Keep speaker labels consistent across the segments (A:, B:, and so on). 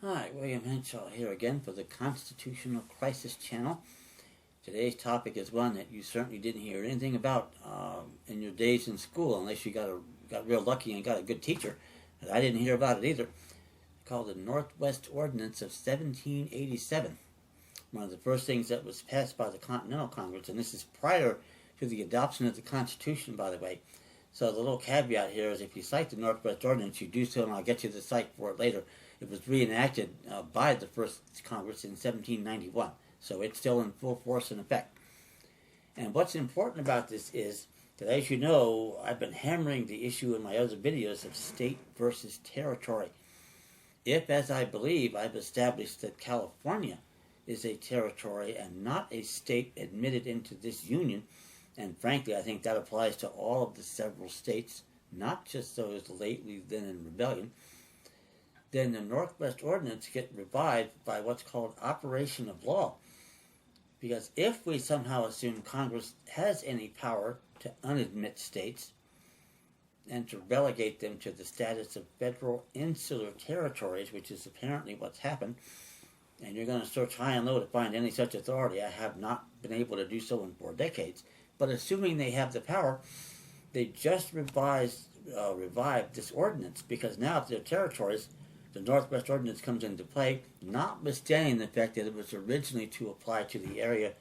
A: Hi, William Henshaw here again for the Constitutional Crisis Channel. Today's topic is one that you certainly didn't hear anything about in your days in school, unless you got real lucky and got a good teacher. And I didn't hear about it either. It's called the Northwest Ordinance of 1787. One of the first things that was passed by the Continental Congress, and this is prior to the adoption of the Constitution, by the way. So the little caveat here is if you cite the Northwest Ordinance, you do so, and I'll get you the site for it later. It was reenacted by the first Congress in 1791, so it's still in full force and effect. And what's important about this is that, as you know, I've been hammering the issue in my other videos of state versus territory. If, as I believe, I've established that California is a territory and not a state admitted into this union, and frankly I think that applies to all of the several states, not just those lately then in rebellion, then the Northwest Ordinance get revived by what's called operation of law. Because if we somehow assume Congress has any power to unadmit states and to relegate them to the status of federal insular territories, which is apparently what's happened, and you're going to search high and low to find any such authority. I have not been able to do so in 4 decades. But assuming they have the power, they just revived this ordinance, because now if they're territories, the Northwest Ordinance comes into play, notwithstanding the fact that it was originally to apply to the area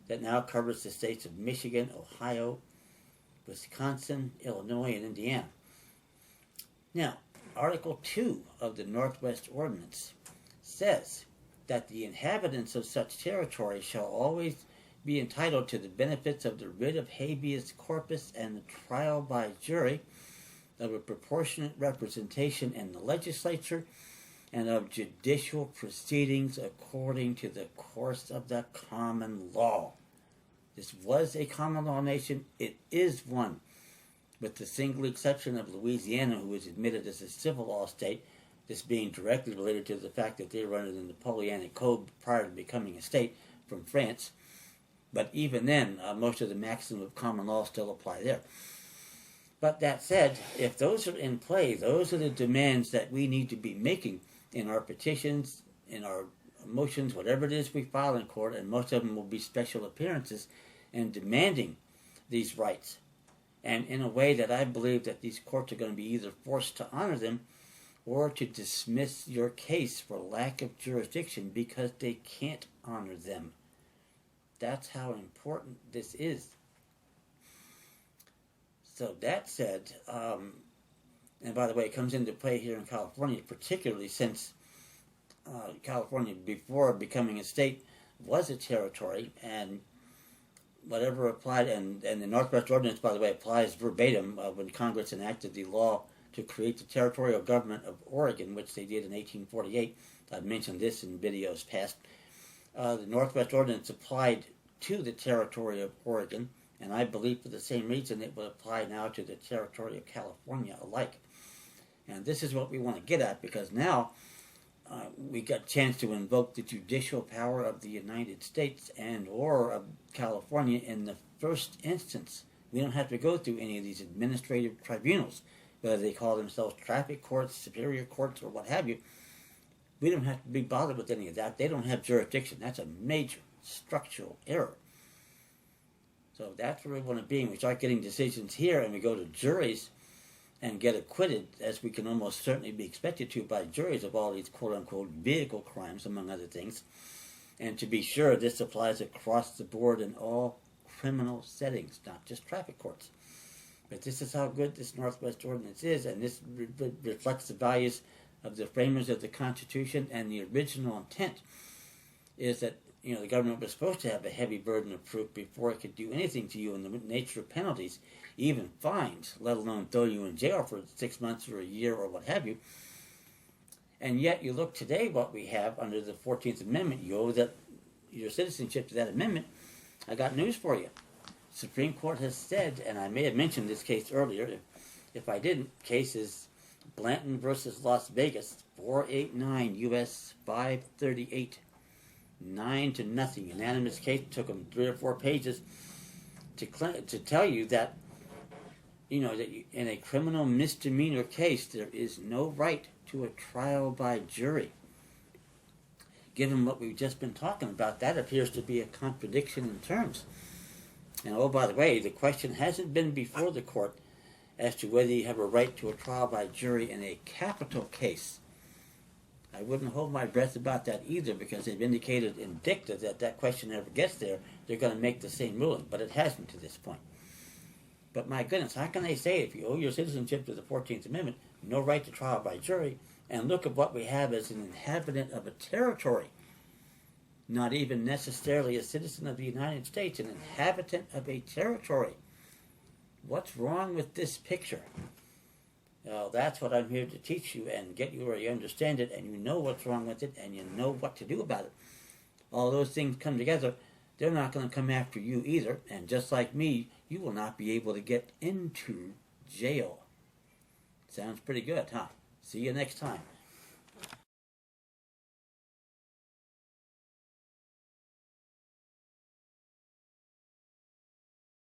A: that now covers the states of Michigan, Ohio, Wisconsin, Illinois, and Indiana. Now, Article 2 of the Northwest Ordinance says that the inhabitants of such territory shall always be entitled to the benefits of the writ of habeas corpus and the trial by jury, of a proportionate representation in the legislature, and of judicial proceedings according to the course of the common law. This was a common law nation. It is one, with the single exception of Louisiana, who was admitted as a civil law state, this being directly related to the fact that they were under the Napoleonic Code prior to becoming a state from France. But even then, most of the maxims of common law still apply there. But that said, if those are in play, those are the demands that we need to be making in our petitions, in our motions, whatever it is we file in court, and most of them will be special appearances, and demanding these rights. And in a way that I believe that these courts are going to be either forced to honor them or to dismiss your case for lack of jurisdiction because they can't honor them. That's how important this is. So that said, and by the way, it comes into play here in California, particularly since California, before becoming a state, was a territory, and whatever applied, and the Northwest Ordinance, by the way, applies verbatim when Congress enacted the law to create the territorial government of Oregon, which they did in 1848. I've mentioned this in videos past. The Northwest Ordinance applied to the territory of Oregon, and I believe for the same reason it would apply now to the territory of California alike. And this is what we want to get at, because now we got a chance to invoke the judicial power of the United States and or of California in the first instance. We don't have to go through any of these administrative tribunals, whether they call themselves traffic courts, superior courts, or what have you. We don't have to be bothered with any of that. They don't have jurisdiction. That's a major structural error. So that's where we want to be. And we start getting decisions here, and we go to juries and get acquitted, as we can almost certainly be expected to by juries of all these quote-unquote vehicle crimes, among other things. And to be sure, this applies across the board in all criminal settings, not just traffic courts. But this is how good this Northwest Ordinance is, and this reflects the values of the framers of the Constitution, and the original intent is that the government was supposed to have a heavy burden of proof before it could do anything to you in the nature of penalties, even fines, let alone throw you in jail for 6 months or a year or what have you. And yet you look today what we have under the 14th Amendment. You owe your citizenship to that amendment. I got news for you. The Supreme Court has said, and I may have mentioned this case earlier, if I didn't, case is Blanton versus Las Vegas, 489 U.S. 538. 9-0, unanimous case. Took them 3 or 4 pages to tell you that, that in a criminal misdemeanor case there is no right to a trial by jury. given what we've just been talking about, that appears to be a contradiction in terms. And oh, by the way, the question hasn't been before the court as to whether you have a right to a trial by jury in a capital case. I wouldn't hold my breath about that either, because they've indicated in dicta that that question never gets there. They're going to make the same ruling, but it hasn't to this point. But my goodness, how can they say if you owe your citizenship to the 14th Amendment, no right to trial by jury, and look at what we have as an inhabitant of a territory, not even necessarily a citizen of the United States, an inhabitant of a territory. What's wrong with this picture? Well, that's what I'm here to teach you and get you where you understand it and you know what's wrong with it and you know what to do about it. All those things come together, they're not going to come after you either, and just like me, you will not be able to get into jail. Sounds pretty good, huh? See you next time.